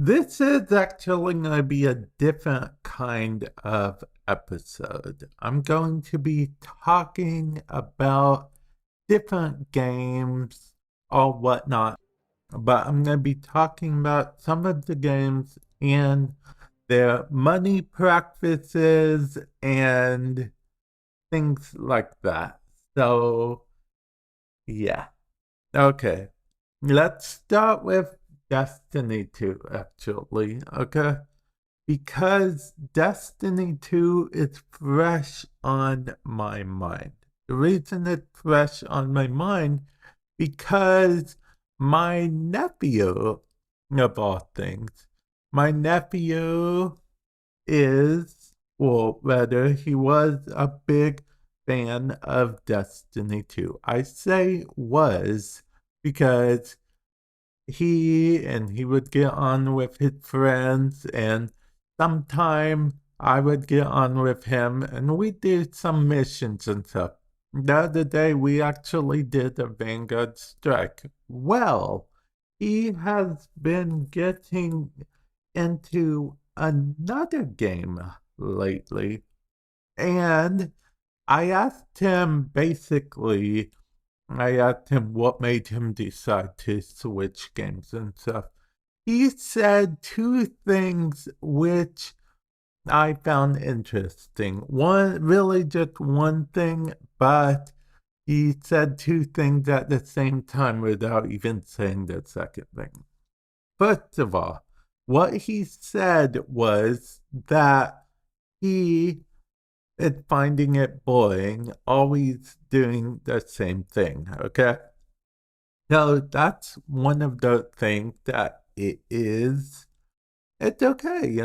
This is actually going to be a different kind of episode. I'm going to be talking about different games or whatnot, but I'm going to be talking about some of the games and their money practices and things like that. So, yeah. Okay. Let's start with Destiny 2, actually, okay? Because Destiny 2 is fresh on my mind. The reason it's fresh on my mind, because my nephew, of all things, my nephew is, or rather, he was a big fan of Destiny 2. I say was because he would get on with his friends, and sometime I would get on with him and we did some missions and stuff. The other day we actually did a Vanguard strike. Well, he has been getting into another game lately, and I asked him what made him decide to switch games and stuff. He said two things which I found interesting. One, really just one thing, but he said two things at the same time without even saying the second thing. First of all, what he said was that he is finding it boring, always doing the same thing, okay? So that's one of the things that it's okay,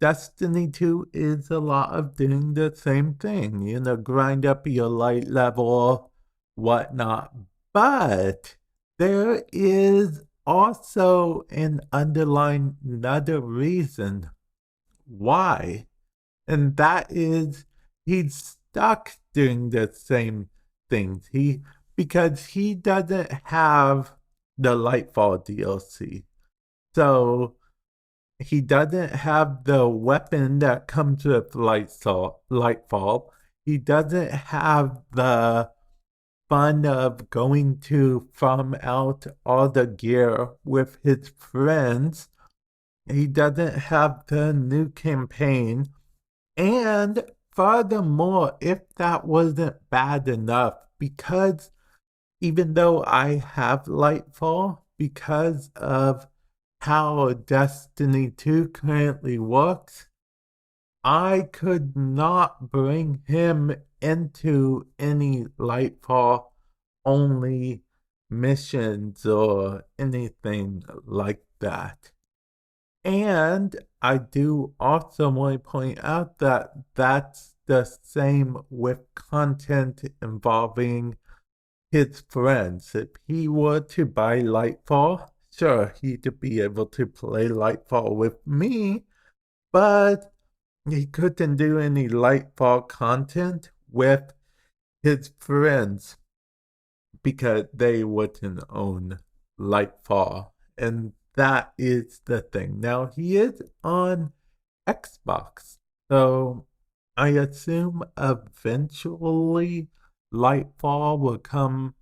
Destiny 2 is a lot of doing the same thing, grind up your light level, whatnot. But there is also an underlying another reason why, and that is he's stuck doing the same things. Because he doesn't have the Lightfall DLC. So he doesn't have the weapon that comes with Lightfall. He doesn't have the fun of going to farm out all the gear with his friends. He doesn't have the new campaign. And furthermore, if that wasn't bad enough, because even though I have Lightfall, because of how Destiny 2 currently works, I could not bring him into any Lightfall only missions or anything like that. And I do also want to point out that that's the same with content involving his friends. If he were to buy Lightfall, sure, he'd be able to play Lightfall with me, but he couldn't do any Lightfall content with his friends because they wouldn't own Lightfall. And that is the thing. Now, he is on Xbox, so I assume eventually Lightfall will come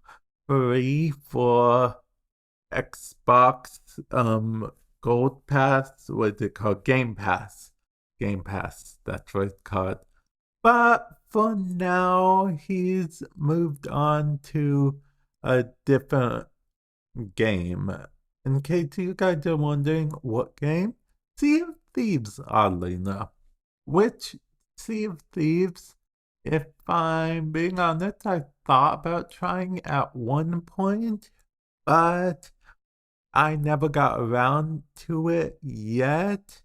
free for Xbox Gold Pass. What's it called? Game Pass. Game Pass, that's what it's called. But for now, he's moved on to a different game. In case you guys are wondering what game, Sea of Thieves, oddly enough. Which Sea of Thieves, if I'm being honest, I thought about trying at one point, but I never got around to it yet.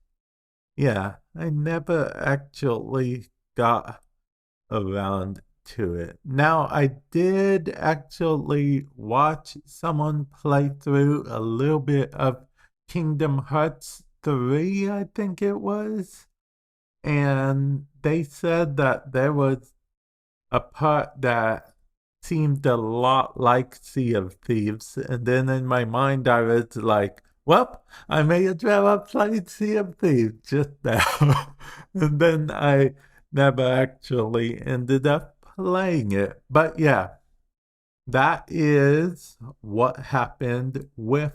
Yeah, I never actually got around to it. Now, I did actually watch someone play through a little bit of Kingdom Hearts 3, I think it was. And they said that there was a part that seemed a lot like Sea of Thieves. And then in my mind, I was like, Well, I may as well have played Sea of Thieves just now. And then I never actually ended up playing it. But yeah, that is what happened with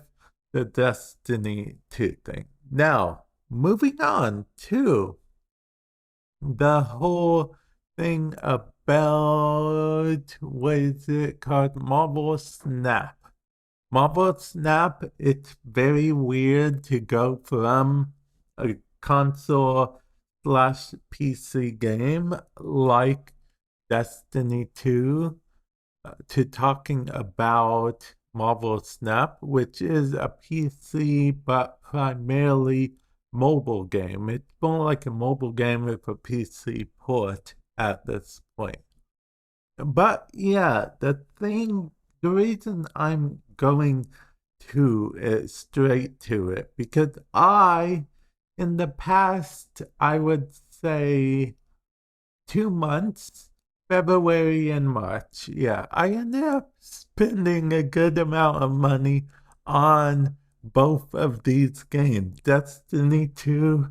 the Destiny 2 thing. Now, moving on to the whole thing about, what is it called? Marvel Snap. Marvel Snap, it's very weird to go from a console slash PC game like Destiny 2 to talking about Marvel Snap, which is a PC but primarily mobile game. It's more like a mobile game with a PC port at this point. But yeah, the reason I'm going to it straight to it, because in the past, I would say 2 months, February and March, yeah, I ended up spending a good amount of money on both of these games, Destiny 2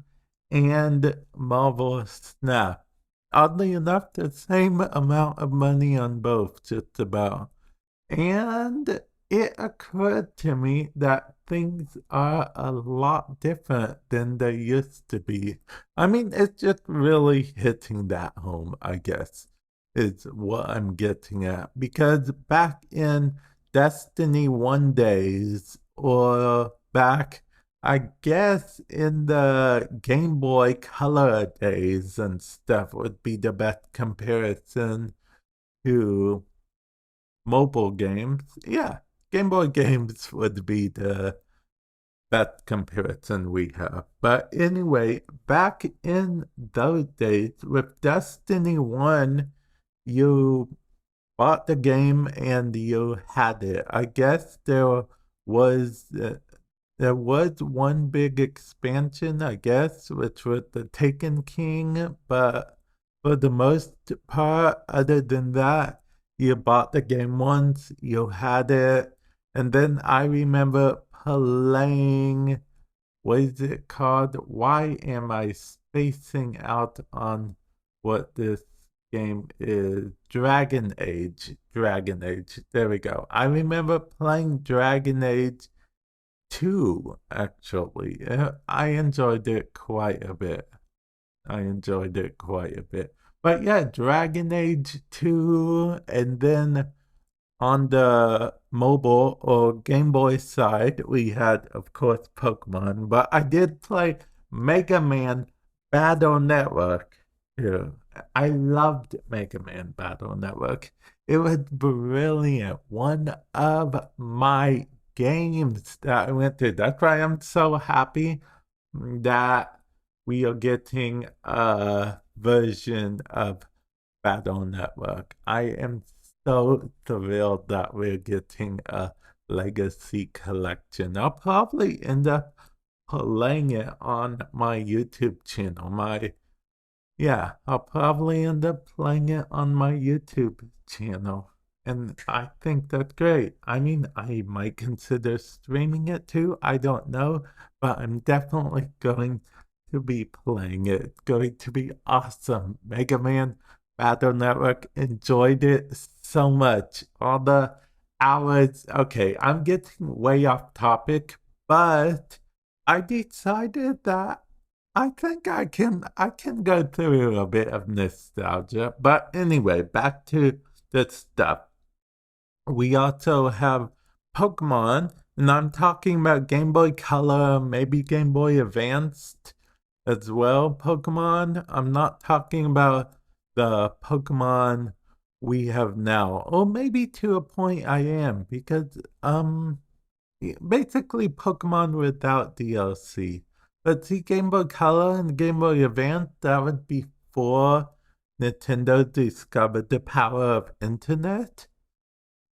and Marvel Snap. Oddly enough, the same amount of money on both, just about. And it occurred to me that things are a lot different than they used to be. I mean, it's just really hitting that home, I guess, is what I'm getting at. Because back in Destiny 1 days, or back, I guess, in the Game Boy Color days and stuff, would be the best comparison to mobile games. Yeah, Game Boy games would be the best comparison we have. But anyway, back in those days with Destiny 1, you bought the game and you had it. I guess was uh, there was one big expansion, I guess, which was the Taken King, but for the most part, other than that, you bought the game once, you had it, and then I remember playing, what is it called? Why am I spacing out on what this game is? Dragon Age. Dragon Age. There we go. I remember playing Dragon Age 2, actually. I enjoyed it quite a bit. I enjoyed it quite a bit. But yeah, Dragon Age 2, and then on the mobile or Game Boy side, we had, of course, Pokemon, but I did play Mega Man Battle Network too. I loved Mega Man Battle Network. It was brilliant. One of my games that I went through. That's why I'm so happy that we are getting a version of Battle Network. I am so thrilled that we're getting a legacy collection. I'll probably end up playing it on my YouTube channel. I'll probably end up playing it on my YouTube channel. And I think that's great. I mean, I might consider streaming it too. I don't know, but I'm definitely going to be playing it. It's going to be awesome. Mega Man Battle Network, enjoyed it so much. All the hours. Okay, I'm getting way off topic, but I decided that I think I can go through a bit of nostalgia. But anyway, back to the stuff. We also have Pokemon, and I'm talking about Game Boy Color, maybe Game Boy Advanced as well. Pokemon. I'm not talking about the Pokemon we have now. Or maybe to a point I am, because basically Pokemon without DLC. But see, Game Boy Color and Game Boy Advance, that was before Nintendo discovered the power of internet.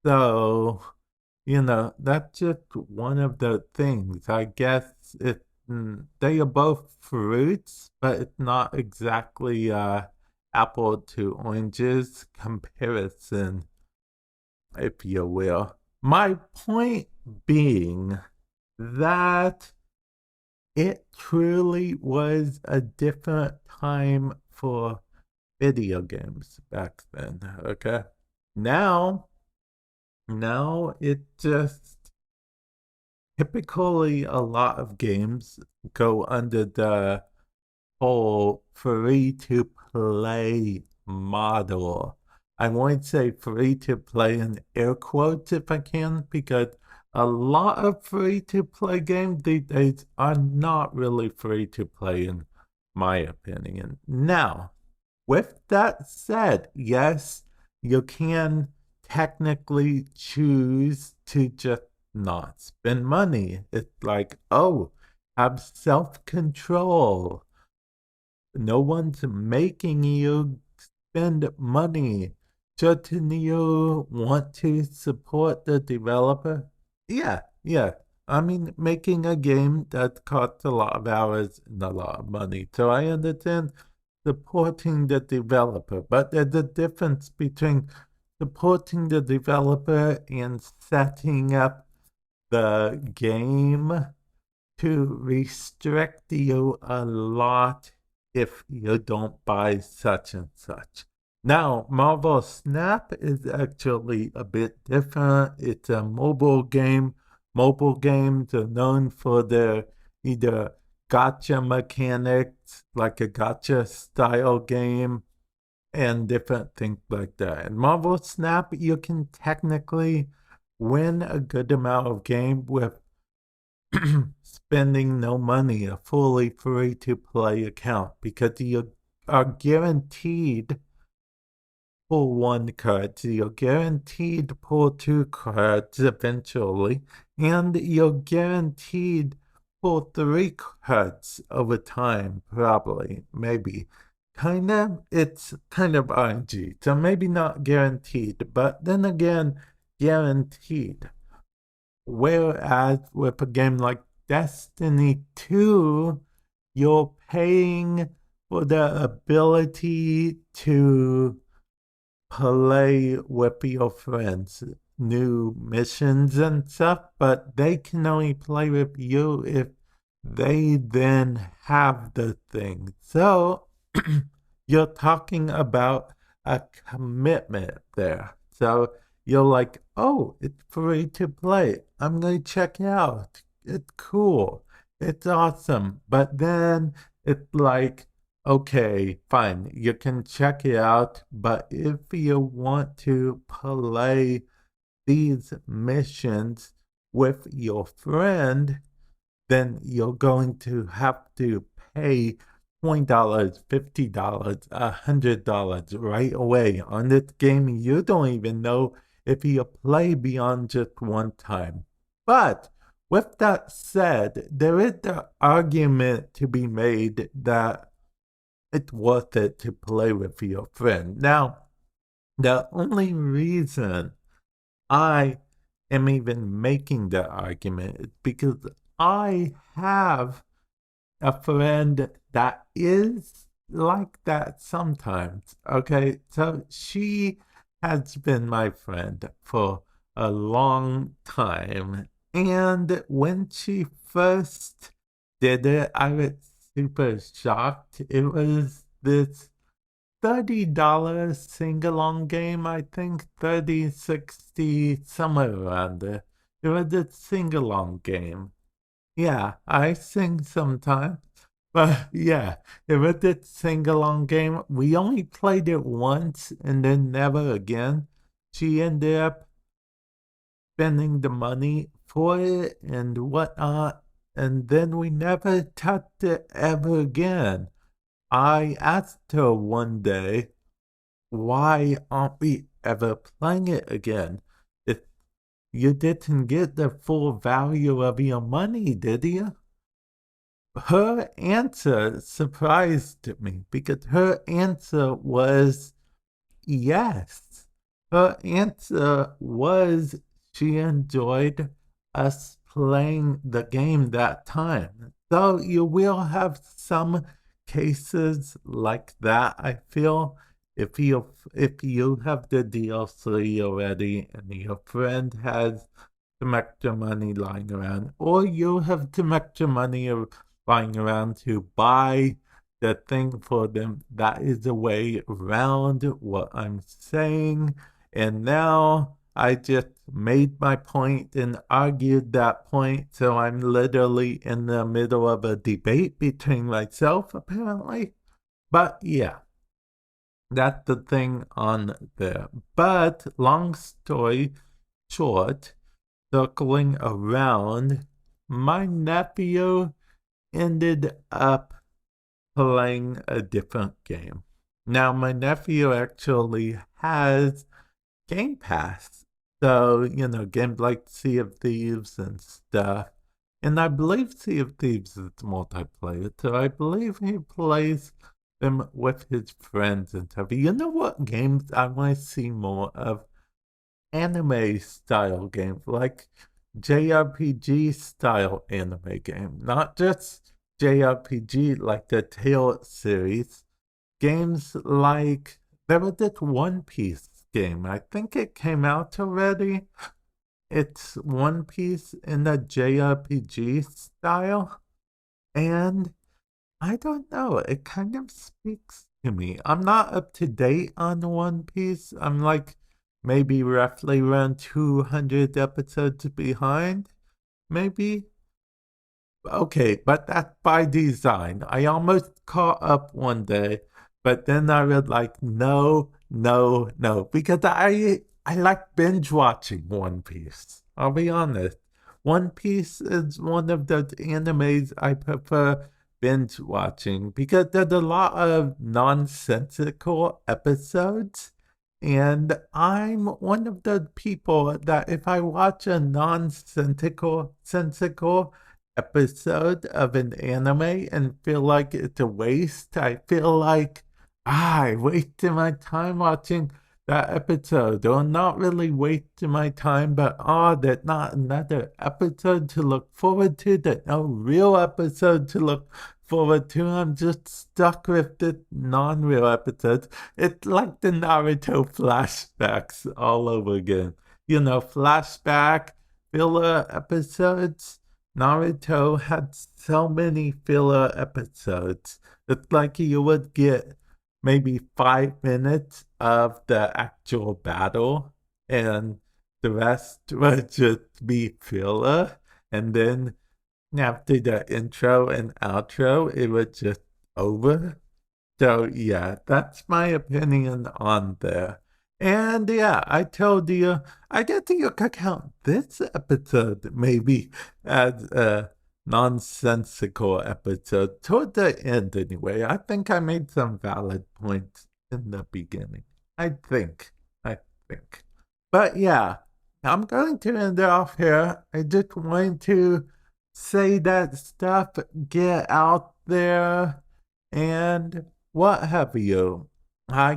So, that's just one of the things. I guess they are both fruits, but it's not exactly apple to oranges comparison, if you will. My point being that it truly was a different time for video games back then, okay? Now, it just typically a lot of games go under the whole free to play model. I won't say free to play in air quotes if I can, because a lot of free to play games these days are not really free to play, in my opinion. Now, with that said, yes, you can technically choose to just not spend money. It's like, oh, have self control. No one's making you spend money. Shouldn't you want to support the developer? Yeah, yeah. I mean, making a game that costs a lot of hours and a lot of money. So I understand supporting the developer, but there's a difference between supporting the developer and setting up the game to restrict you a lot if you don't buy such and such. Now, Marvel Snap is actually a bit different. It's a mobile game. Mobile games are known for their either gotcha mechanics, like a gotcha style game, and different things like that. In Marvel Snap, you can technically win a good amount of game with spending no money, a fully free to play account, because you are guaranteed pull one card, so you're guaranteed to pull two cards eventually, and you're guaranteed pull three cards over time, probably, maybe. It's kind of RNG, so maybe not guaranteed, but then again, guaranteed. Whereas with a game like Destiny 2, you're paying for the ability to play with your friends, new missions and stuff, but they can only play with you if they then have the thing. So you're talking about a commitment there. So you're like, oh, it's free to play. I'm going to check it out. It's cool. It's awesome. But then it's like, okay, fine, you can check it out. But if you want to play these missions with your friend, then you're going to have to pay $20, $50, $100 right away on this game. You don't even know if you play beyond just one time. But with that said, there is the argument to be made that it's worth it to play with your friend. Now, the only reason I am even making that argument is because I have a friend that is like that sometimes. Okay, so she has been my friend for a long time, and when she first did it, I was super shocked. It was this $30 sing-along game, I think, 30, 60, somewhere around there. It was a sing-along game. Yeah, I sing sometimes. But yeah, it was a sing-along game. We only played it once and then never again. She ended up spending the money for it and whatnot, and then we never touched it ever again. I asked her one day, why aren't we ever playing it again? If you didn't get the full value of your money, did you? Her answer surprised me because her answer was yes. Her answer was she enjoyed us playing the game that time. So you will have some cases like that, I feel. If you have the DLC already and your friend has some extra money lying around, or you'll have some extra money lying around to buy the thing for them. That is a way around what I'm saying. And now I just made my point and argued that point, so I'm literally in the middle of a debate between myself, apparently. But yeah, that's the thing on there. But long story short, circling around, my nephew ended up playing a different game. Now, my nephew actually has Game Pass. So, games like Sea of Thieves and stuff. And I believe Sea of Thieves is multiplayer, so I believe he plays them with his friends and stuff. You know what games I want to see more of? Anime style games, like JRPG style anime game. Not just JRPG like the Tale series. Games like, there was this One Piece game. I think it came out already. It's One Piece in the JRPG style. And I don't know, it kind of speaks to me. I'm not up to date on One Piece. I'm like maybe roughly around 200 episodes behind, maybe. Okay, but that's by design. I almost caught up one day, but then I was like, no, no, no, because I like binge watching One Piece. I'll be honest. One Piece is one of those animes I prefer binge watching because there's a lot of nonsensical episodes. And I'm one of those people that if I watch a nonsensical sensical episode of an anime and feel like it's a waste, I feel like I wasted my time watching that episode, or not really wasting my time, but there's not another episode to look forward to, there's no real episode to look forward to. I'm just stuck with the non-real episodes. It's like the Naruto flashbacks all over again. Flashback, filler episodes. Naruto had so many filler episodes. It's like you would get maybe 5 minutes of the actual battle, and the rest would just be filler. And then after the intro and outro, it was just over. So yeah, that's my opinion on there. And yeah, I told you, I guess you could count this episode maybe as a nonsensical episode toward the end anyway. I think I made some valid points in the beginning. I think. But yeah, I'm going to end it off here. I just wanted to say that stuff, get out there, and what have you. I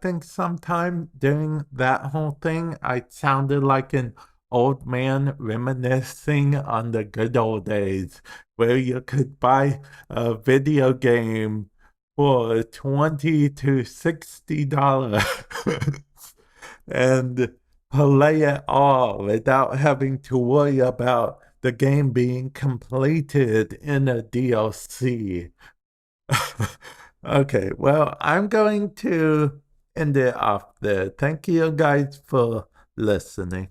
think sometime during that whole thing, I sounded like an old man reminiscing on the good old days where you could buy a video game for $20 to $60 and play it all without having to worry about the game being completed in a DLC. Okay, well, I'm going to end it off there. Thank you guys for listening.